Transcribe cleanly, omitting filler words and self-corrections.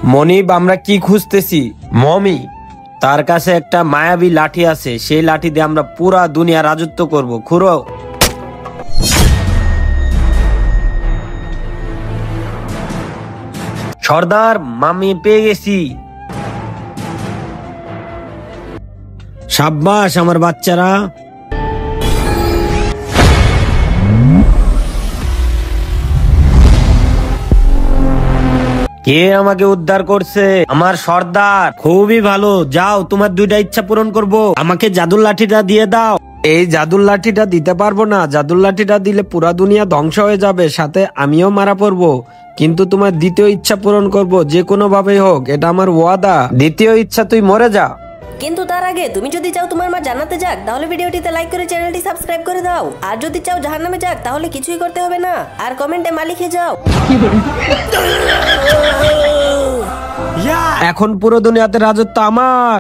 মনিব, আমরা কি খুঁজতেছি? মমি, তার কাছে একটা মায়াবী লাঠি আছে, সেই লাঠি দিয়ে আমরা পুরা দুনিয়া রাজত্ব করব। খুঁড়ো। সর্দার, মামি পেয়ে গেছি। সাব্বাস আমার বাচ্চারা। কে আমাকে উদ্ধার করছে? আমার সর্দার। খুবই ভালো, যাও তোমার দুইটা ইচ্ছা পূরণ করব। আমাকে জাদুর লাঠিটা দিয়ে দাও। এই জাদুর লাঠিটা দিতে পারবো না, জাদুর লাঠিটা দিলে পুরা দুনিয়া ধ্বংস হয়ে যাবে, সাথে আমিও মারা পড়বো। কিন্তু তোমার দ্বিতীয় ইচ্ছা পূরণ করব, যে কোনো ভাবেই হোক, এটা আমার ওয়াদা। দ্বিতীয় ইচ্ছা, তুই মরে যা। কিন্তু তার আগে তুমি যদি চাও তোমার মা জান্নাতে যাক, তাহলে ভিডিওটিতে লাইক করে চ্যানেলটি সাবস্ক্রাইব করে দাও। আর যদি চাও জাহান্নামে যাক, তাহলে কিছুই করতে হবে না, আর কমেন্টে মা লিখে যাও। এখন পুরো দুনিয়াতে রাজত্ব আমার।